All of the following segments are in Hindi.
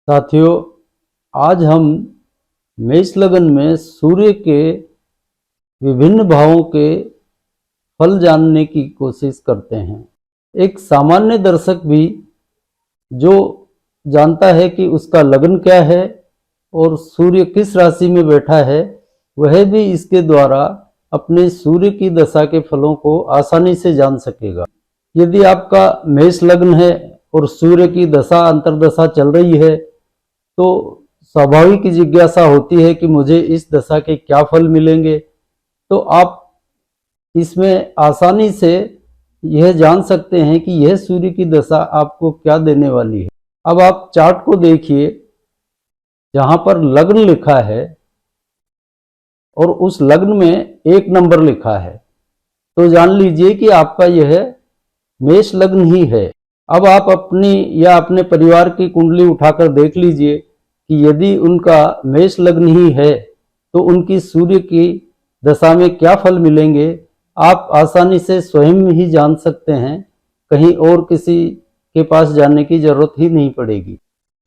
साथियों, आज हम मेष लगन में सूर्य के विभिन्न भावों के फल जानने की कोशिश करते हैं। एक सामान्य दर्शक भी जो जानता है कि उसका लगन क्या है और सूर्य किस राशि में बैठा है, वह भी इसके द्वारा अपने सूर्य की दशा के फलों को आसानी से जान सकेगा। यदि आपका मेष लग्न है और सूर्य की दशा अंतर्दशा चल रही है तो स्वाभाविक जिज्ञासा होती है कि मुझे इस दशा के क्या फल मिलेंगे। तो आप इसमें आसानी से यह जान सकते हैं कि यह सूर्य की दशा आपको क्या देने वाली है। अब आप चार्ट को देखिए, जहां पर लग्न लिखा है और उस लग्न में 1 नंबर लिखा है, तो जान लीजिए कि आपका यह मेष लग्न ही है। अब आप अपनी या अपने परिवार की कुंडली उठाकर देख लीजिए कि यदि उनका मेष लग्न ही है तो उनकी सूर्य की दशा में क्या फल मिलेंगे, आप आसानी से स्वयं ही जान सकते हैं। कहीं और किसी के पास जाने की जरूरत ही नहीं पड़ेगी।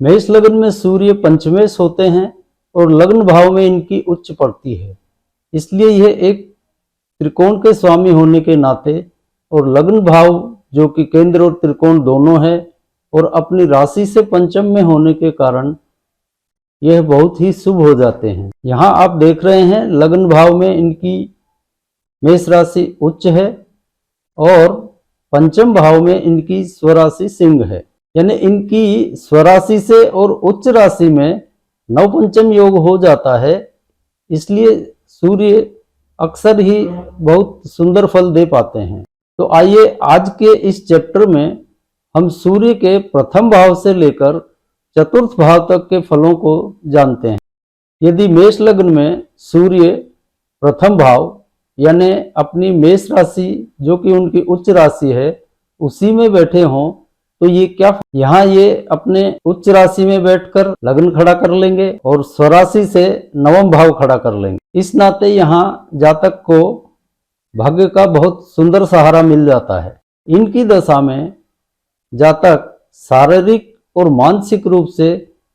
मेष लग्न में सूर्य पंचमेश होते हैं और लग्न भाव में इनकी उच्च पड़ती है, इसलिए यह एक त्रिकोण के स्वामी होने के नाते और लग्न भाव जो कि केंद्र और त्रिकोण दोनों है और अपनी राशि से पंचम में होने के कारण यह बहुत ही शुभ हो जाते हैं। यहाँ आप देख रहे हैं लग्न भाव में इनकी मेष राशि उच्च है और पंचम भाव में इनकी स्वराशि सिंह है, यानी इनकी स्वराशि से और उच्च राशि में नवपंचम योग हो जाता है। इसलिए सूर्य अक्सर ही बहुत सुंदर फल दे पाते हैं। तो आइए आज के इस चैप्टर में हम सूर्य के प्रथम भाव से लेकर चतुर्थ भाव तक के फलों को जानते हैं। यदि मेष लग्न में सूर्य प्रथम भाव यानी अपनी मेष राशि जो कि उनकी उच्च राशि है उसी में बैठे हों तो ये क्या, यहाँ ये अपने उच्च राशि में बैठकर लग्न खड़ा कर लेंगे और स्वराशि से नवम भाव खड़ा कर लेंगे। इस नाते यहाँ जातक को भाग्य का बहुत सुंदर सहारा मिल जाता है। इनकी दशा में जातक शारीरिक और मानसिक रूप से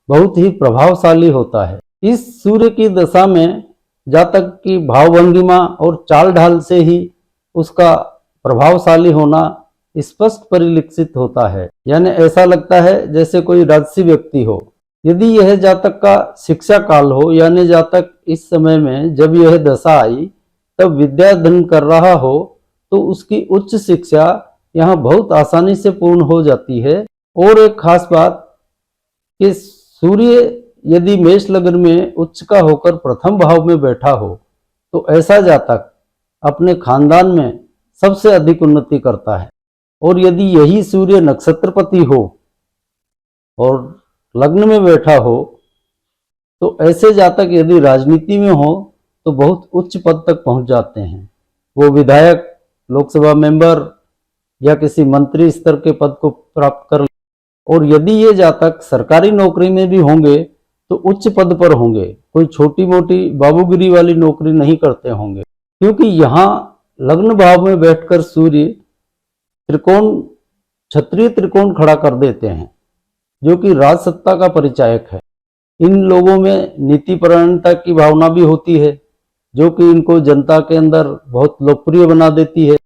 बहुत ही प्रभावशाली होता है। इस सूर्य की दशा में जातक की भावभंगिमा और चाल ढाल से ही उसका प्रभावशाली होना स्पष्ट परिलक्षित होता है, यानी ऐसा लगता है जैसे कोई राजसी व्यक्ति हो। यदि यह जातक का शिक्षा काल हो, यानी जातक इस समय में जब यह दशा आई तब विद्या अध्ययन कर रहा हो, तो उसकी उच्च शिक्षा यहाँ बहुत आसानी से पूर्ण हो जाती है। और एक खास बात कि सूर्य यदि मेष लग्न में उच्च का होकर प्रथम भाव में बैठा हो तो ऐसा जातक अपने खानदान में सबसे अधिक उन्नति करता है। और यदि यही सूर्य नक्षत्रपति हो और लग्न में बैठा हो तो ऐसे जातक यदि राजनीति में हो तो बहुत उच्च पद तक पहुंच जाते हैं। वो विधायक, लोकसभा मेंबर या किसी मंत्री स्तर के पद को प्राप्त कर। और यदि ये जातक सरकारी नौकरी में भी होंगे तो उच्च पद पर होंगे, कोई छोटी मोटी बाबूगिरी वाली नौकरी नहीं करते होंगे, क्योंकि यहाँ लग्न भाव में बैठकर सूर्य त्रिकोण, क्षत्रिय त्रिकोण खड़ा कर देते हैं जो कि राजसत्ता का परिचायक है। इन लोगों में नीतिपरायणता की भावना भी होती है जो कि इनको जनता के अंदर बहुत लोकप्रिय बना देती है।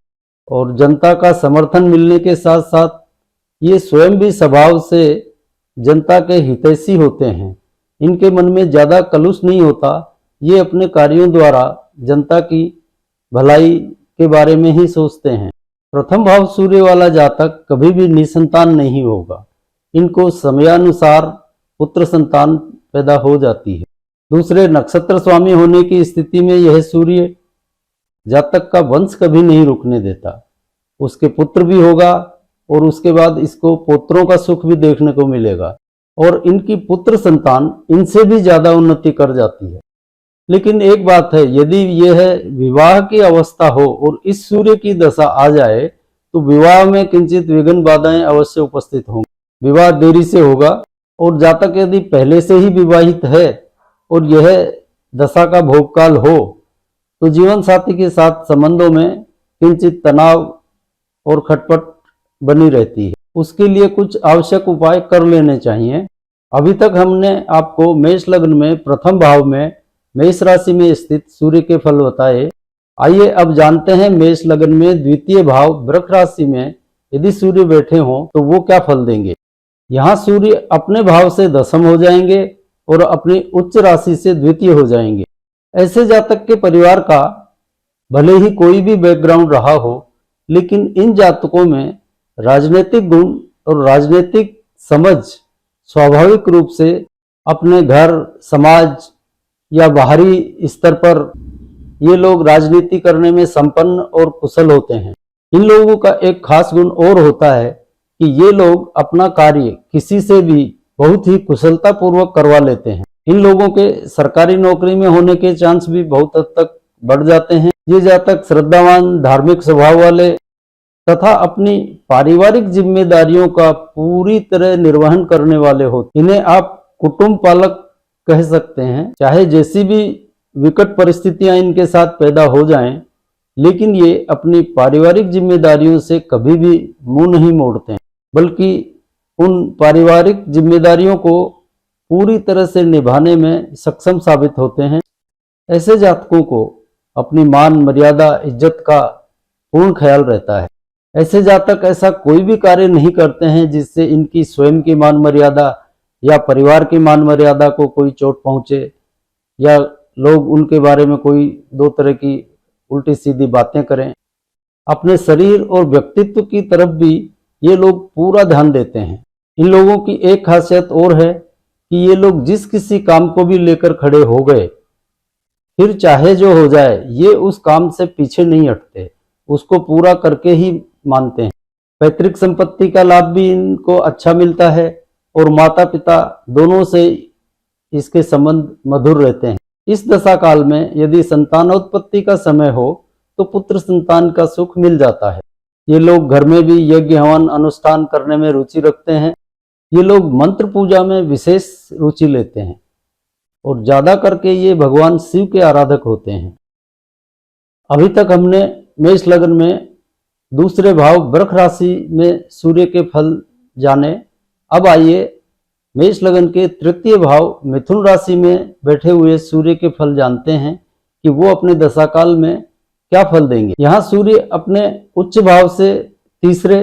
और जनता का समर्थन मिलने के साथ साथ ये स्वयं भी स्वभाव से जनता के हितैषी होते हैं। इनके मन में ज़्यादा कलुष नहीं होता, ये अपने कार्यों द्वारा जनता की भलाई के बारे में ही सोचते हैं। प्रथम भाव सूर्य वाला जातक कभी भी निसंतान नहीं होगा, इनको समयानुसार पुत्र संतान पैदा हो जाती है। दूसरे नक्षत्र स्वामी होने की स्थिति में यह सूर्य जातक का वंश कभी नहीं रुकने देता, उसके पुत्र भी होगा और उसके बाद इसको पुत्रों का सुख भी देखने को मिलेगा और इनकी पुत्र संतान इनसे भी ज्यादा उन्नति कर जाती है। लेकिन एक बात है, यदि यह विवाह की अवस्था हो और इस सूर्य की दशा आ जाए तो विवाह में किंचित विघ्न बाधाएं अवश्य उपस्थित होंगी, विवाह देरी से होगा। और जातक यदि पहले से ही विवाहित है और यह दशा का भोगकाल हो तो जीवन साथी के साथ संबंधों में किंचित तनाव और खटपट बनी रहती है। उसके लिए कुछ आवश्यक उपाय कर लेने चाहिए। अभी तक हमने आपको मेष लग्न में प्रथम भाव में मेष राशि में स्थित सूर्य के फल बताए। आइए अब जानते हैं मेष लग्न में द्वितीय भाव वृष राशि में यदि सूर्य बैठे हों तो वो क्या फल देंगे। यहाँ सूर्य अपने भाव से दशम हो जाएंगे और अपनी उच्च राशि से द्वितीय हो जाएंगे। ऐसे जातक के परिवार का भले ही कोई भी बैकग्राउंड रहा हो, लेकिन इन जातकों में राजनीतिक गुण और राजनीतिक समझ स्वाभाविक रूप से अपने घर, समाज या बाहरी स्तर पर ये लोग राजनीति करने में संपन्न और कुशल होते हैं। इन लोगों का एक खास गुण और होता है कि ये लोग अपना कार्य किसी से भी बहुत ही कुशलता पूर्वक करवा लेते हैं। इन लोगों के सरकारी नौकरी में होने के चांस भी बहुत हद तक बढ़ जाते हैं। ये जातक श्रद्धावान, धार्मिक स्वभाव वाले तथा अपनी पारिवारिक जिम्मेदारियों का पूरी तरह निर्वहन करने वाले होते। इन्हें आप कुटुंब पालक कह सकते हैं। चाहे जैसी भी विकट परिस्थितियां इनके साथ पैदा हो जाएं, लेकिन ये अपनी पारिवारिक जिम्मेदारियों से कभी भी मुंह नहीं मोड़ते हैं, बल्कि उन पारिवारिक जिम्मेदारियों को पूरी तरह से निभाने में सक्षम साबित होते हैं। ऐसे जातकों को अपनी मान, मर्यादा, इज्जत का पूर्ण ख्याल रहता है। ऐसे जातक ऐसा कोई भी कार्य नहीं करते हैं जिससे इनकी स्वयं की मान मर्यादा या परिवार की मान मर्यादा को कोई चोट पहुंचे या लोग उनके बारे में कोई दो तरह की उल्टी सीधी बातें करें। अपने शरीर और व्यक्तित्व की तरफ भी ये लोग पूरा ध्यान देते हैं। इन लोगों की एक खासियत और है कि ये लोग जिस किसी काम को भी लेकर खड़े हो गए, फिर चाहे जो हो जाए, ये उस काम से पीछे नहीं हटते, उसको पूरा करके ही मानते हैं। पैतृक संपत्ति का लाभ भी इनको अच्छा मिलता है और माता पिता दोनों से इसके संबंध मधुर रहते हैं। इस दशा काल में यदि संतानोत्पत्ति का समय हो तो पुत्र संतान का सुख मिल जाता है। ये लोग घर में भी यज्ञ हवन अनुष्ठान करने में रुचि रखते हैं। ये लोग मंत्र पूजा में विशेष रुचि लेते हैं और ज्यादा करके ये भगवान शिव के आराधक होते हैं। अभी तक हमने मेष लग्न में दूसरे भाव वृष राशि में सूर्य के फल जाने। अब आइए मेष लग्न के तृतीय भाव मिथुन राशि में बैठे हुए सूर्य के फल जानते हैं कि वो अपने दशा काल में क्या फल देंगे। यहाँ सूर्य अपने उच्च भाव से तीसरे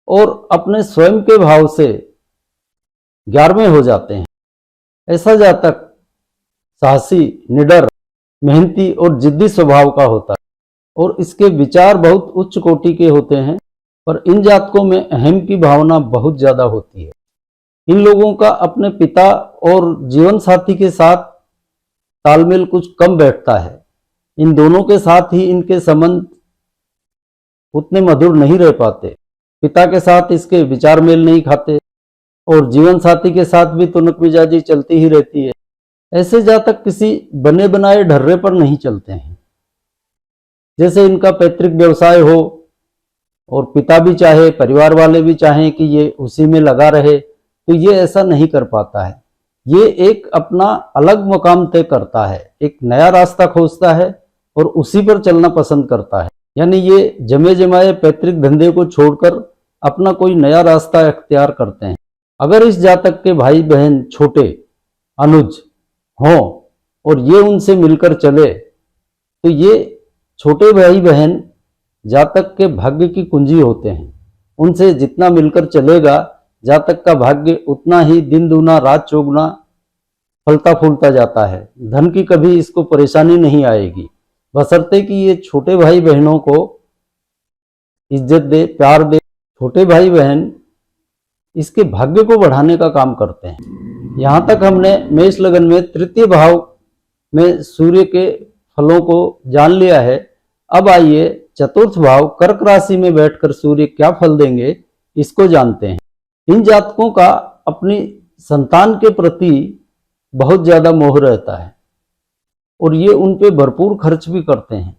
और अपने स्वयं के भाव से 11वें हो जाते हैं। ऐसा जातक साहसी, निडर, मेहनती और जिद्दी स्वभाव का होता है और इसके विचार बहुत उच्च कोटि के होते हैं, पर इन जातकों में अहम की भावना बहुत ज्यादा होती है। इन लोगों का अपने पिता और जीवन साथी के साथ तालमेल कुछ कम बैठता है। इन दोनों के साथ ही इनके संबंध उतने मधुर नहीं रह पाते। पिता के साथ इसके विचार मेल नहीं खाते और जीवन साथी के साथ भी तुनक मिजाजी चलती ही रहती है। ऐसे जातक किसी बने बनाए ढर्रे पर नहीं चलते हैं। जैसे इनका पैतृक व्यवसाय हो और पिता भी चाहे, परिवार वाले भी चाहें कि ये उसी में लगा रहे, तो ये ऐसा नहीं कर पाता है। ये एक अपना अलग मुकाम तय करता है, एक नया रास्ता खोजता है और उसी पर चलना पसंद करता है। यानी ये जमे जमाए पैतृक धंधे को छोड़कर अपना कोई नया रास्ता अख्तियार करते हैं। अगर इस जातक के भाई बहन छोटे, अनुज हों और ये उनसे मिलकर चले, तो ये छोटे भाई बहन जातक के भाग्य की कुंजी होते हैं। उनसे जितना मिलकर चलेगा, जातक का भाग्य उतना ही दिन दूना रात चौगुना फलता फूलता जाता है। धन की कभी इसको परेशानी नहीं आएगी, बशर्ते कि ये छोटे भाई बहनों को इज्जत दे, प्यार दे। छोटे भाई बहन इसके भाग्य को बढ़ाने का काम करते हैं। यहाँ तक हमने मेष लग्न में तृतीय भाव में सूर्य के फलों को जान लिया है। अब आइए चतुर्थ भाव कर्क राशि में बैठकर सूर्य क्या फल देंगे, इसको जानते हैं। इन जातकों का अपनी संतान के प्रति बहुत ज्यादा मोह रहता है और ये उन पे भरपूर खर्च भी करते हैं,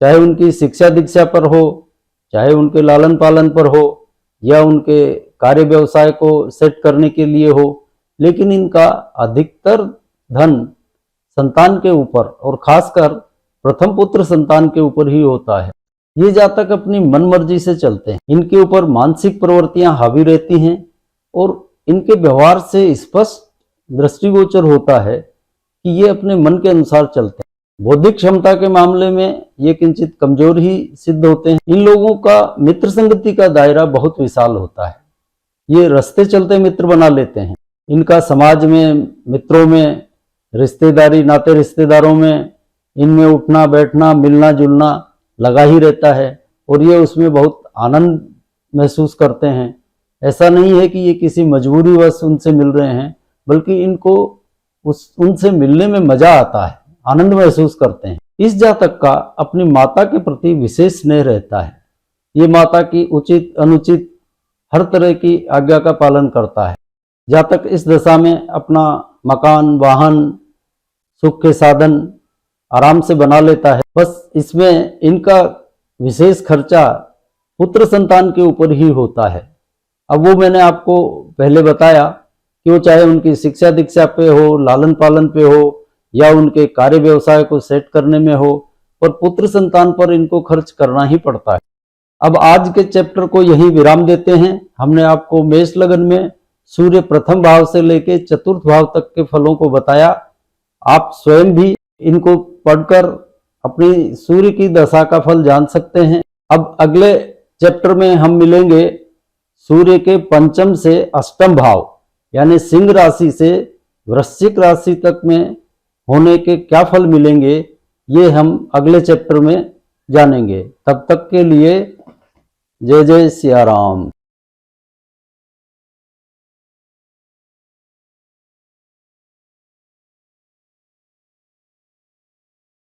चाहे उनकी शिक्षा दीक्षा पर हो, चाहे उनके लालन पालन पर हो या उनके कार्य व्यवसाय को सेट करने के लिए हो। लेकिन इनका अधिकतर धन संतान के ऊपर और खासकर प्रथम पुत्र संतान के ऊपर ही होता है। ये जातक अपनी मनमर्जी से चलते हैं। इनके ऊपर मानसिक प्रवृत्तियां हावी रहती हैं और इनके व्यवहार से स्पष्ट दृष्टिगोचर होता है कि ये अपने मन के अनुसार चलते हैं। बौद्धिक क्षमता के मामले में ये किंचित कमजोर ही सिद्ध होते हैं। इन लोगों का मित्र संगति का दायरा बहुत विशाल होता है। ये रास्ते चलते मित्र बना लेते हैं। इनका समाज में, मित्रों में, रिश्तेदारी, नाते रिश्तेदारों में, इनमें उठना बैठना, मिलना जुलना लगा ही रहता है और ये उसमें बहुत आनंद महसूस करते हैं। ऐसा नहीं है कि ये किसी मजबूरीवश उनसे मिल रहे हैं, बल्कि इनको उनसे मिलने में मजा आता है, आनंद महसूस करते हैं। इस जातक का अपनी माता के प्रति विशेष स्नेह रहता है। ये माता की उचित अनुचित हर तरह की आज्ञा का पालन करता है। जातक इस दशा में अपना मकान, वाहन, सुख के साधन आराम से बना लेता है। बस इसमें इनका विशेष खर्चा पुत्र संतान के ऊपर ही होता है। अब वो मैंने आपको पहले बताया कि वो चाहे उनकी शिक्षा दीक्षा पे हो, लालन पालन पे हो, या उनके कार्य व्यवसाय को सेट करने में हो, पर पुत्र संतान पर इनको खर्च करना ही पड़ता है। अब आज के चैप्टर को यही विराम देते हैं। हमने आपको मेष लगन में सूर्य प्रथम भाव से लेकर चतुर्थ भाव तक के फलों को बताया। आप स्वयं भी इनको पढ़कर अपनी सूर्य की दशा का फल जान सकते हैं। अब अगले चैप्टर में हम मिलेंगे सूर्य के पंचम से अष्टम भाव यानी सिंह राशि से वृश्चिक राशि तक में होने के क्या फल मिलेंगे, ये हम अगले चैप्टर में जानेंगे। तब तक के लिए जय जय सिया राम।